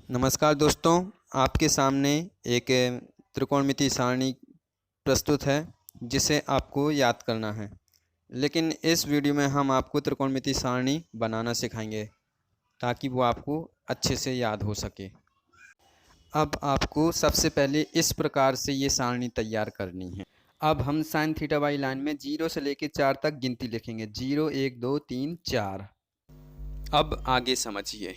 नमस्कार दोस्तों, आपके सामने एक त्रिकोणमितीय सारणी प्रस्तुत है जिसे आपको याद करना है। लेकिन इस वीडियो में हम आपको त्रिकोणमितीय सारणी बनाना सिखाएंगे ताकि वो आपको अच्छे से याद हो सके। अब आपको सबसे पहले इस प्रकार से ये सारणी तैयार करनी है। अब हम साइन थीटा बाई लाइन में 0 से लेकर 4 तक गिनती लिखेंगे। 0 1 2 3 4। अब आगे समझिए।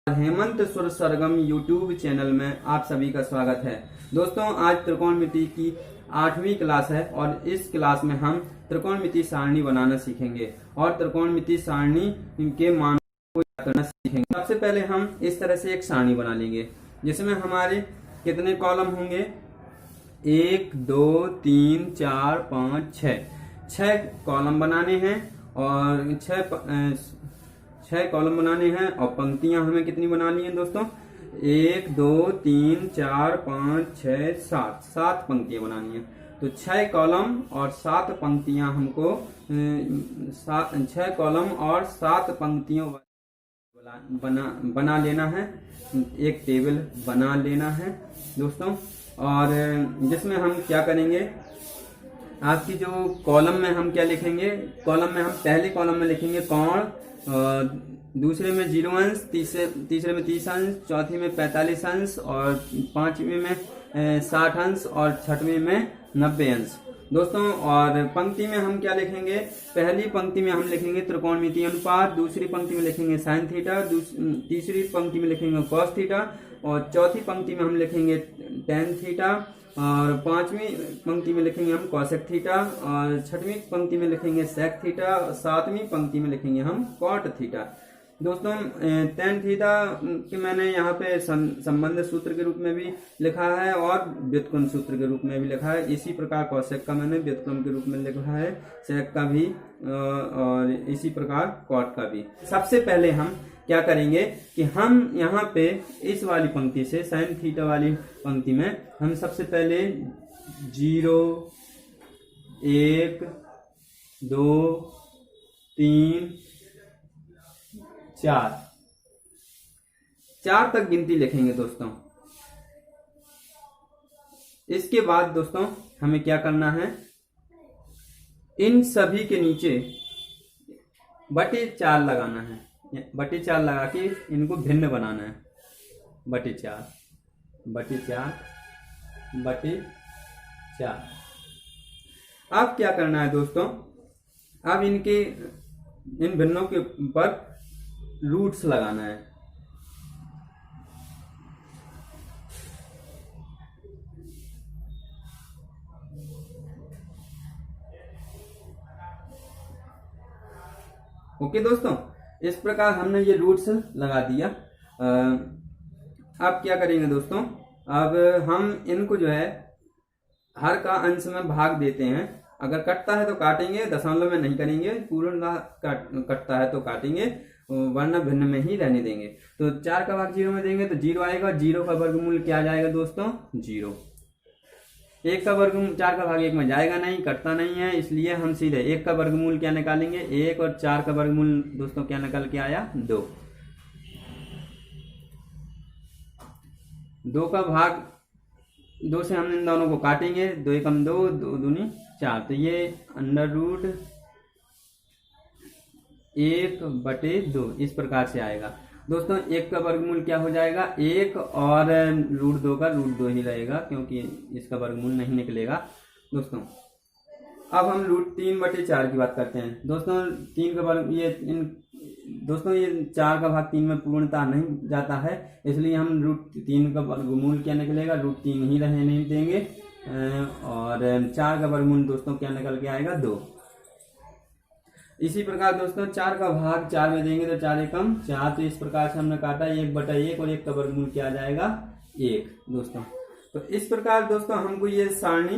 हेमंत सुर सरगम यूट्यूब चैनल में आप सभी का स्वागत है। दोस्तों, आज त्रिकोणमिति की 8वीं क्लास है और इस क्लास में हम त्रिकोणमिति सारणी बनाना सीखेंगे और त्रिकोणमिति सारणी के मान को याद करना सीखेंगे। सबसे पहले हम इस तरह से एक सारणी बना लेंगे जिसमें हमारे कितने कॉलम होंगे? 1 2 3 4 5 6 कॉलम बनाने हैं और 6 कॉलम बनाने हैं और पंक्तियां हमें कितनी बनानी है दोस्तों? 1 2 3 4 5 6 7 पंक्तियां बनानी है। तो 6 कॉलम और 7 पंक्तियां हमको 6 कॉलम और 7 पंक्तियों बना लेना है। एक टेबल बना लेना है दोस्तों। और जिसमें हम क्या करेंगे, आपकी जो कॉलम में हम क्या लिखेंगे? कॉलम में हम पहले कॉलम में लिखेंगे कोण, दूसरे में 0 अंश, तीसरे में 30 अंश, चौथी में 45 अंश और पांचवी में 60 अंश और छठवीं में 90 अंश दोस्तों। और पंक्ति में हम क्या लिखेंगे? पहली पंक्ति में हम लिखेंगे त्रिकोणमितीय अनुपात, दूसरी पंक्ति में लिखेंगे साइन थीटा, तीसरी पंक्ति में लिखेंगे कॉस थीटा और चौथी पंक्ति में हम लिखेंगे टेन थीटा और पांचवी पंक्ति में लिखेंगे हम कॉसेक थीटा और छठवीं पंक्ति में लिखेंगे सेक थीटा और सातवीं पंक्ति में लिखेंगे हम कॉट थीटा दोस्तों। टेन थीटा कि मैंने यहाँ पे संबंध सूत्र के रूप में भी लिखा है और व्युत्क्रम सूत्र के रूप में भी लिखा है। इसी प्रकार कॉसेक का मैंने व्युत्क्रम के रूप में लिखा है, सेक का भी और इसी प्रकार कॉट का भी। सबसे पहले हम क्या करेंगे कि हम यहाँ पे इस वाली पंक्ति से साइन थीटा वाली पंक्ति में हम सबसे पहले 0 1 2 3 4 तक गिनती लिखेंगे दोस्तों। इसके बाद दोस्तों हमें क्या करना है, इन सभी के नीचे बटे 4 लगाना है। बटे 4 लगा के इनको भिन्न बनाना है। बटे 4 बटे 4 बटे 4। अब क्या करना है दोस्तों, अब इन भिन्नों के ऊपर रूट्स लगाना है। ओके दोस्तों, इस प्रकार हमने ये रूट्स लगा दिया। अब क्या करेंगे दोस्तों, अब हम इनको जो है हर का अंश में भाग देते हैं। अगर कटता है तो काटेंगे, दशमलव में नहीं करेंगे। पूर्णतः कटता है तो काटेंगे, वरना भिन्न में ही रहने देंगे। तो 4 का भाग 0 में देंगे तो 0 आएगा। 0 का वर्गमूल क्या जाएगा दोस्तों? 0। 1 का वर्गमूल 4 का भाग 1 में जाएगा नहीं, कटता नहीं है, इसलिए हम सीधे 1 का वर्गमूल क्या निकालेंगे? 1 और 4 का वर्गमूल दोस्तों क्या निकल के आया? 2। 2 का भाग 2 से हम इन दोनों को काटेंगे। 2 एकम 2, 2 दूनी 4। तो ये अंडर रूट 1/2 इस प्रकार से आएगा दोस्तों। 1 का वर्गमूल क्या हो जाएगा? 1 और रूट 2 का रूट 2 ही रहेगा क्योंकि इसका वर्गमूल नहीं निकलेगा दोस्तों। अब हम रूट 3/4 की बात करते हैं दोस्तों। 3 का वर्ग दोस्तों ये 4 का भाग 3 में पूर्णतः नहीं जाता है, इसलिए हम रूट 3 का वर्गमूल क्या निकलेगा? रूट 3 ही रहने नहीं देंगे। और 4 का वर्गमूल दोस्तों क्या निकल के आएगा? 2। इसी प्रकार दोस्तों 4 का भाग 4 में देंगे तो 4 एकम 4। तो इस प्रकार से हमने काटा 1/1 और 1 का वर्गमूल क्या आ जाएगा? 1 दोस्तों। तो इस प्रकार दोस्तों हमको ये सारणी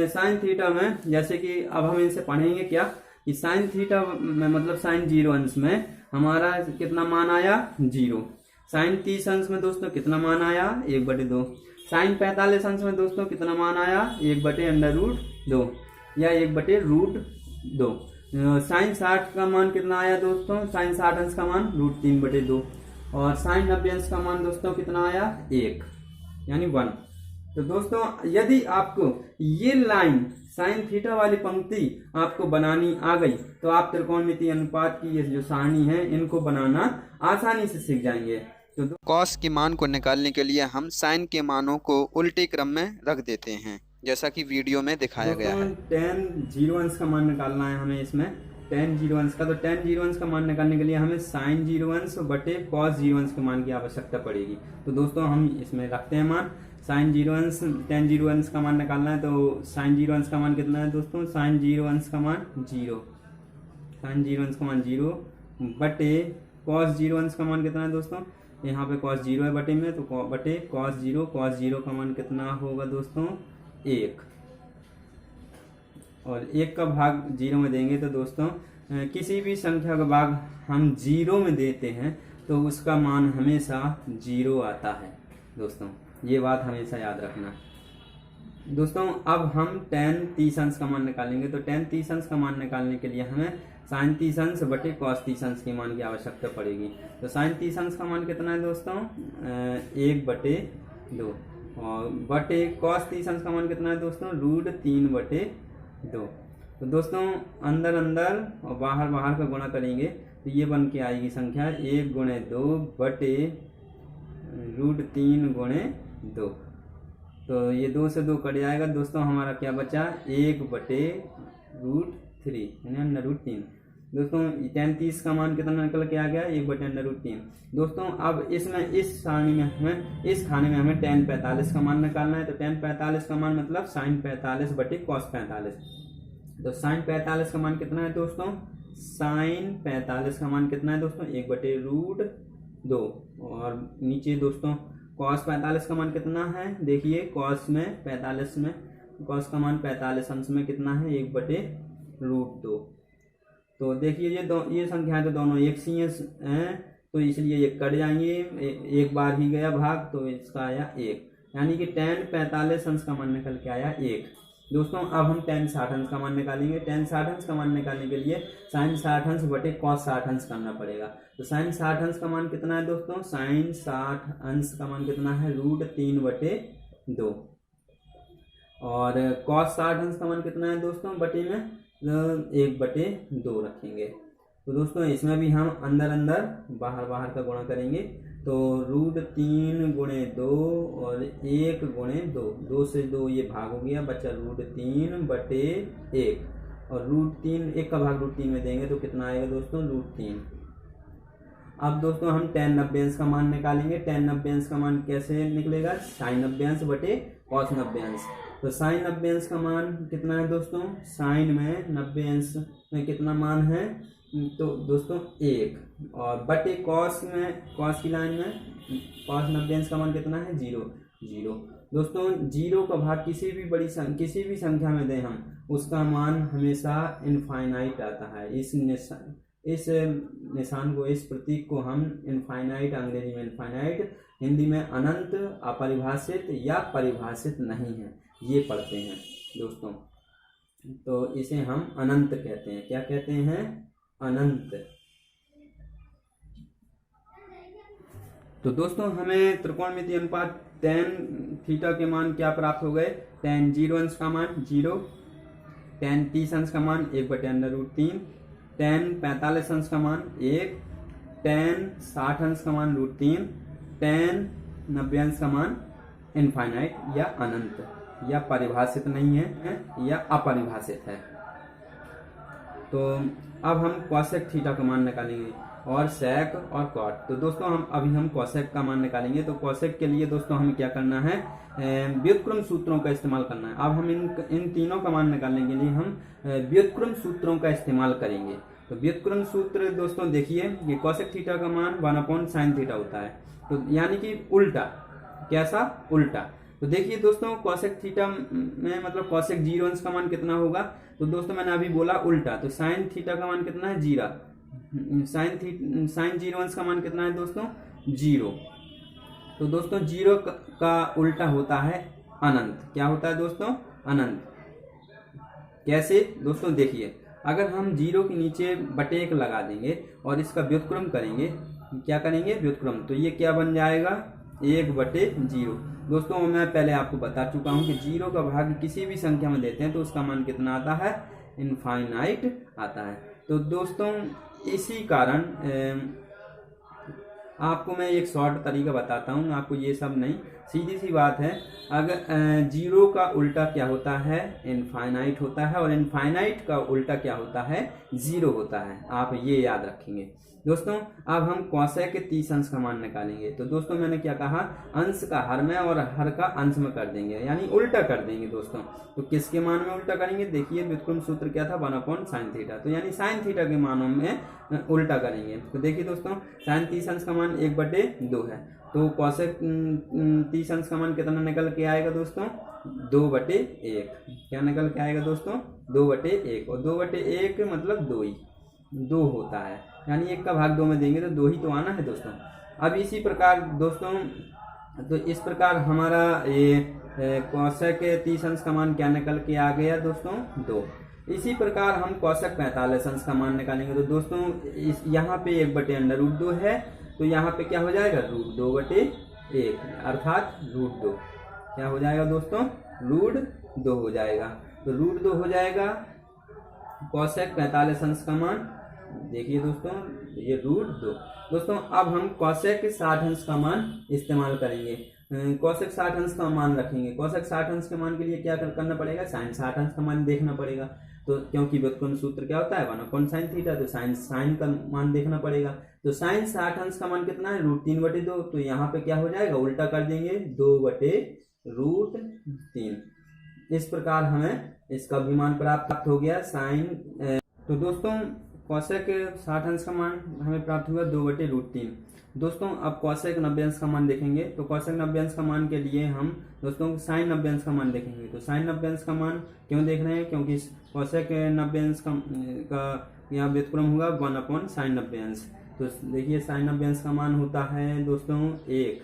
साइन थीटा में, जैसे कि अब हम इनसे पढ़ेंगे क्या कि साइन थीटा में मतलब साइन 0 अंश में हमारा कितना मान आया? 0। साइन 30 अंश में दोस्तों कितना मान आया? 1/2। साइन 45 अंश में दोस्तों कितना मान आया? 1/√2 या 1/√2। साइन 60 का मान कितना आया दोस्तों? साइन 60 अंश का मान √3/2। और साइन 90 अंश का मान दोस्तों कितना आया 1 यानी 1। तो दोस्तों यदि आपको ये लाइन साइन थीटा वाली पंक्ति आपको बनानी आ गई तो आप त्रिकोणमितीय अनुपात की ये जो सारणी है इनको बनाना आसानी से सीख जाएंगे। तो कॉस के मान को निकालने के लिए हम साइन के मानों को उल्टे क्रम में रख देते हैं, जैसा कि वीडियो में दिखाया गया है। tan 0 अंश का मान निकालना है हमें इसमें, tan 0 अंश का। तो tan 0 अंश का मान निकालने के लिए हमें sin 0 अंश बटे cos 0 अंश के मान की आवश्यकता पड़ेगी। तो दोस्तों हम इसमें रखते हैं मान sin 0 अंश, tan 0 अंश का मान निकालना है। तो sin 0 अंश का मान कितना है दोस्तों, sin 0 अंश का मान 0, sin 0 अंश का मान 0 बटे cos 0 अंश का मान कितना है दोस्तों, यहाँ पे cos 0 है बटे में, तो बटे cos 0 का मान कितना होगा दोस्तों 1, और 1 का भाग 0 में देंगे तो दोस्तों किसी भी संख्या का भाग हम 0 में देते हैं तो उसका मान हमेशा 0 आता है दोस्तों, ये बात हमेशा याद रखना। दोस्तों अब हम tan 30 अंश का मान निकालेंगे। तो tan 30 अंश का मान निकालने के लिए हमें sin 30 अंश बटे cos 30 अंश के मान की आवश्यकता पड़ेगी। तो sin 30 अंश का मान कितना है दोस्तों 1 बटे 2, और बटे cos 30 अंश का मान कितना है दोस्तों √3 बटे 2। तो दोस्तों अंदर अंदर और बाहर बाहर का गुणा करेंगे तो ये बन के आएगी संख्या 1 गुणे 2 बटे √3 गुणे 2। तो ये 2 से 2 कट जाएगा दोस्तों, हमारा क्या बचा 1 बटे √3 यानी √3। दोस्तों tan 30 का मान कितना निकल के आ गया 1 बटे √3। दोस्तों अब इसमें इस सारणी में हमें इस खाने में हमें tan 45 का मान निकालना है। तो tan 45 का मान मतलब sin 45 बटे cos 45। तो sin 45 का मान कितना है दोस्तों, sin 45 का मान कितना है दोस्तों 1 बटे √2, और नीचे दोस्तों cos 45 का मान कितना है, देखिए cos में 45 में cos का मान 45 अंश में कितना है 1 बटे √2। तो देखिए ये संख्या तो दोनों एक सी हैं, तो इसलिए ये कट जाएंगे, एक बार ही गया भाग तो इसका आया 1, यानी कि tan 45 अंश का मान निकल के आया 1। दोस्तों अब हम tan 60 अंश का मान निकालेंगे। tan 60 अंश का मान निकालने के लिए sin 60 अंश बटे cos 60 अंश करना पड़ेगा। तो sin 60 अंश का मान कितना है दोस्तों, sin 60 अंश का मान कितना है √3 बटे 2, और cos 60 अंश का मान कितना है दोस्तों बटे में 1 बटे 2 रखेंगे। तो दोस्तों इसमें भी हम अंदर अंदर बाहर बाहर का गुणा करेंगे। तो √3 गुणे 2 और 1 गुणे 2, 2 से 2 ये भाग हो गया, बचा √3 बटे 1, और √3 1 का भाग √3 में देंगे तो कितना आएगा दोस्तों √3। अब दोस्तों हम tan 90 अंश का मान निकालेंगे। tan 90 अंश का मान कैसे निकलेगा, sin 90 अंश बटे cos 90 अंश। तो sin 90 अंश का मान कितना है दोस्तों, sin में 90 अंश में कितना मान है तो दोस्तों 1, और बटे cos में cos की लाइन में cos 90 अंश का मान कितना है 0। दोस्तों 0 का भाग किसी भी संख्या में दें हम, उसका मान हमेशा इनफाइनाइट आता है। इस निशान को, इस प्रतीक को हम इनफाइनाइट, अंग्रेजी में इनफाइनाइट, हिंदी में अनंत, अपरिभाषित या परिभाषित नहीं है, ये पढ़ते हैं दोस्तों। तो इसे हम अनंत कहते हैं। क्या कहते हैं, अनंत। तो दोस्तों हमें त्रिकोणमितीय अनुपात tan थीटा के मान क्या प्राप्त हो गए, tan 0 अंश का मान 0, tan 30 अंश का मान 1 बटे √3, tan 45 अंश का मान 1, tan 60 अंश का मान √3, tan 90 अंश का मान इनफाइनाइट या अनंत, या परिभाषित नहीं है या अपरिभाषित है। तो अब हम cosec थीटा का मान निकालेंगे, और sec और cot। तो दोस्तों हम cosec का मान निकालेंगे। तो cosec के लिए दोस्तों हमें क्या करना है, व्युत्क्रम सूत्रों का इस्तेमाल करना है। अब हम इन तीनों का मान निकालने के लिए हम व्युत्क्रम सूत्रों का इस्तेमाल करेंगे। तो व्युत्क्रम सूत्र दोस्तों देखिए, ये cosec थीटा का मान 1/sin थीटा होता है, तो यानी कि उल्टा, कैसा, उल्टा। तो देखिए दोस्तों cosec थीटा में मतलब cosec 0 अंश का मान कितना होगा, तो दोस्तों मैंने अभी बोला उल्टा, तो sin थीटा का मान कितना है 0, sin 0 अंश का मान कितना है दोस्तों 0। तो दोस्तों 0 का उल्टा होता है अनंत। क्या होता है दोस्तों, अनंत। कैसे दोस्तों, देखिए अगर हम 0 के नीचे बटे 1 लगा देंगे और इसका व्युत्क्रम करेंगे क्या करेंगे, व्युत्क्रम। तो ये क्या बन जाएगा, 1/0। दोस्तों मैं पहले आपको बता चुका हूँ कि 0 का भाग किसी भी संख्या में देते हैं तो उसका मान कितना आता है, इनफाइनाइट आता है। तो दोस्तों इसी कारण आपको मैं एक शॉर्ट तरीका बताता हूँ, आपको ये सब नहीं, सीधी सी बात है। अगर 0 का उल्टा क्या होता है, इनफाइनाइट होता है, और इनफाइनाइट का उल्टा क्या होता है, 0 होता है। आप ये याद रखेंगे दोस्तों। अब हम कौशेक के 30 अंश का मान निकालेंगे। तो दोस्तों मैंने क्या कहा, अंश का हर में और हर का अंश में कर देंगे, यानी उल्टा कर देंगे दोस्तों। तो किसके मान में उल्टा करेंगे, देखिए व्युत्क्रम सूत्र क्या था, 1/sin θ। तो यानी sin θ के मानों में उल्टा करेंगे। तो देखिए दोस्तों, sin 30 अंश का मान 1/2 है। तो कौशेक 30 अंश का मान कितना निकल के आएगा दोस्तों, 2/1। क्या निकल के आएगा दोस्तों, 2/1। और 2/1 मतलब 2 होता है, यानी 1 का भाग 2 में देंगे तो 2 ही तो आना है दोस्तों। अब इसी प्रकार दोस्तों, तो इस प्रकार हमारा ये कौशेक 30 अंश का मान क्या निकल के आ गया दोस्तों, 2। इसी प्रकार हम कौशेक 45 अंश का मान निकालेंगे। तो दोस्तों यहाँ पे 1/√2 है, तो यहाँ पे क्या हो जाएगा, √2/1, अर्थात √2। क्या हो जाएगा दोस्तों, √2 हो जाएगा। तो √2 हो जाएगा कौशेक 45 अंश का मान। देखिए दोस्तों ये √2। दोस्तों अब हम कौशेक 60 अंश का मान इस्तेमाल करेंगे। कौशेक 60 अंश का मान रखेंगे। कौशेक 60 अंश के मान के लिए क्या करना पड़ेगा, sin 60 अंश का मान देखना पड़ेगा। तो क्योंकि व्युत्क्रम सूत्र क्या होता है, 1/sin θ। तो sin का मान देखना पड़ेगा। तो sin 60 अंश का मान कितना है, √3/2। तो यहाँ पे क्या हो जाएगा, उल्टा कर देंगे, 2/√3। इस प्रकार हमें इसका भी मान प्राप्त हो गया sin। तो दोस्तों कौशेक 60 अंश का मान हमें प्राप्त हुआ 2/√3। दोस्तों अब कौशेक 90 अंश का मान देखेंगे। तो कौशेक 90 अंश का मान के लिए हम दोस्तों sin 90 अंश का मान देखेंगे। तो sin 90 अंश का मान क्यों देख रहे हैं, क्योंकि कौशेक 90 अंश का यहाँ व्युत्क्रम होगा 1/sin 90 अंश। तो देखिए sin 90 अंश का मान होता है दोस्तों 1।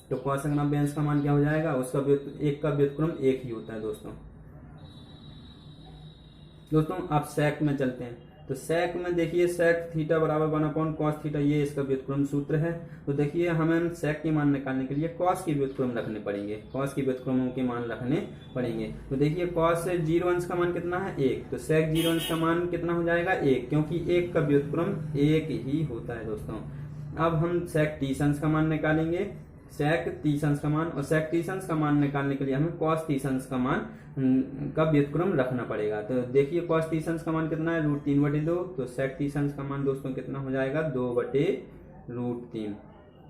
तो कौशेक 90 अंश का मान क्या हो जाएगा, उसका 1 का व्युत्क्रम 1 ही होता है दोस्तों। अब सेक में चलते हैं। तो सेक में देखिए सेक थीटा बराबर 1/cos θ, ये इसका व्युत्क्रम सूत्र है। तो देखिए हमें सेक के मान निकालने के लिए कॉस के व्युत्क्रम रखने पड़ेंगे, कॉस के व्युत्क्रमों के मान रखने पड़ेंगे। तो देखिए कॉस 0 अंश का मान कितना है, 1। तो सेक 0 अंश का मान कितना हो जाएगा, 1, क्योंकि 1 का व्युत्क्रम 1 ही होता है दोस्तों। अब हम सेक 30 अंश का मान निकालेंगे, सेक 30 अंश का मान। और सेक 30 अंश का मान निकालने के लिए हमें कॉस 30 अंश का मान का व्युत्क्रम रखना पड़ेगा। तो देखिए कॉस 30 अंश का मान कितना है, √3/2। तो सेक 30 अंश का मान दोस्तों कितना हो जाएगा, 2/√3।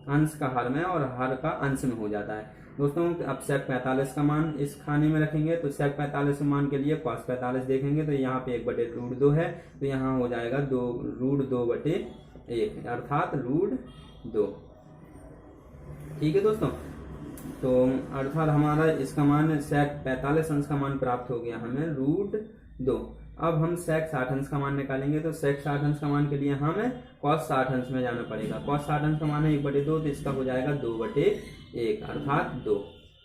अंश का हर में और हर का अंश में हो जाता है दोस्तों। अब सेक 45 का मान इस खाने में रखेंगे। तो सेक 45 मान के लिए कॉस 45 देखेंगे। तो यहाँ पे 1/√2 है, तो यहाँ हो जाएगा √2/1, अर्थात √2। ठीक है दोस्तों। तो अर्थात हमारा इसका मान सेक 45 अंश का मान प्राप्त हो गया हमें √2। अब हम सेक 60 अंश का मान निकालेंगे। तो सेक 60 अंश का मान के लिए हमें कॉस 60 अंश में जाना पड़ेगा। कॉस 60 अंश का मान है 1/2, तो इसका हो जाएगा 2/1, अर्थात 2।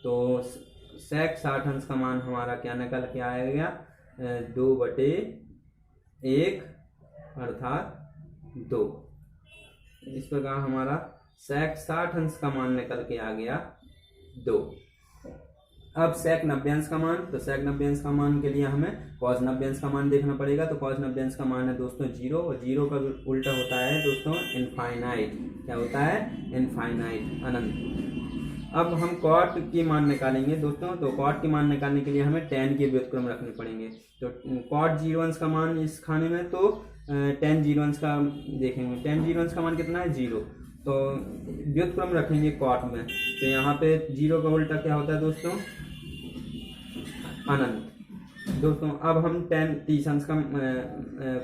तो सेक 60 अंश का मान हमारा क्या निकल के आएगा, 2/1, अर्थात 2। इस प्रकार हमारा सेक 60 अंश का मान निकल के आ गया 2। अब सेक 90 अंश का मान। तो सेक 90 अंश का मान के लिए हमें कॉस 90 अंश का मान देखना पड़ेगा। तो कॉस 90 अंश का मान है दोस्तों 0, और 0 का उल्टा होता है दोस्तों इनफाइनाइट। क्या होता है, इनफाइनाइट, अनंत। अब हम कॉट की मान निकालेंगे दोस्तों। तो कॉट की मान निकालने के लिए हमें tan के व्युत्क्रम रखने पड़ेंगे। तो कॉट 0 अंश का मान इस खाने में, तो tan 0 अंश का देखेंगे। tan 0 अंश का मान कितना है, 0। तो व्युत्क्रम रखेंगे कॉट में। तो यहाँ पे 0 का उल्टा क्या होता है दोस्तों, अनंत। दोस्तों अब हम tan 30 अंश का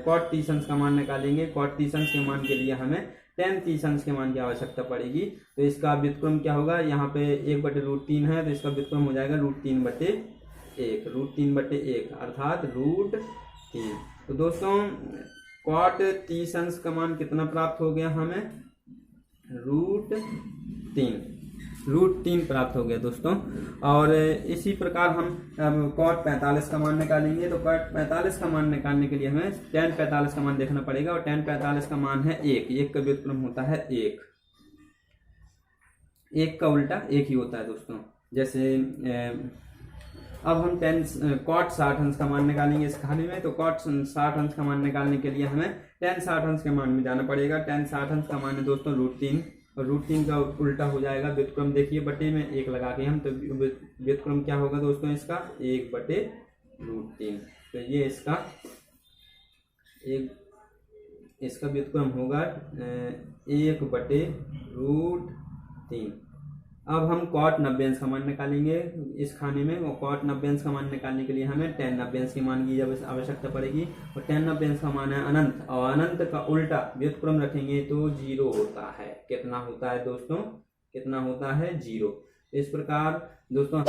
कॉट 30 अंश का मान निकालेंगे। कॉट 30 अंश के मान के लिए हमें tan 30 अंश के मान की आवश्यकता पड़ेगी। तो इसका व्युत्क्रम क्या होगा, यहाँ पे 1/√3 है, तो इसका व्युत्क्रम हो जाएगा √3/1, अर्थात √3। तो दोस्तों कॉट 30 अंश का मान कितना प्राप्त हो गया हमें, √3 प्राप्त हो गया दोस्तों। और इसी प्रकार हम कॉट 45 का मान निकालेंगे। तो कॉट 45 का मान निकालने के लिए हमें tan 45 का मान देखना पड़ेगा। और tan 45 का मान है 1, 1 का व्युत्क्रम होता है 1। एक का उल्टा एक ही होता है दोस्तों। जैसे अब हम कॉट 60 अंश का मान निकालेंगे इस खाने में। तो कॉट 60 अंश का मान निकालने के लिए हमें tan 60 अंश के मान में जाना पड़ेगा। tan 60 अंश का मान है दोस्तों √3, और √3 का उल्टा हो जाएगा व्युत्क्रम। देखिए बटे में 1 लगा के हम, तो व्युत्क्रम क्या होगा दोस्तों इसका 1/√3। तो ये इसका व्युत्क्रम होगा 1/√3। अब हम cot 90 अंश का मान निकालेंगे इस खाने में, और cot 90 अंश का मान निकालने के लिए हमें tan 90 अंश के मान की आवश्यकता पड़ेगी। और tan 90 अंश का मान है अनंत, और अनंत का उल्टा व्युत्क्रम रखेंगे तो 0 होता है। कितना होता है दोस्तों? कितना होता है? 0। इस प्रकार दोस्तों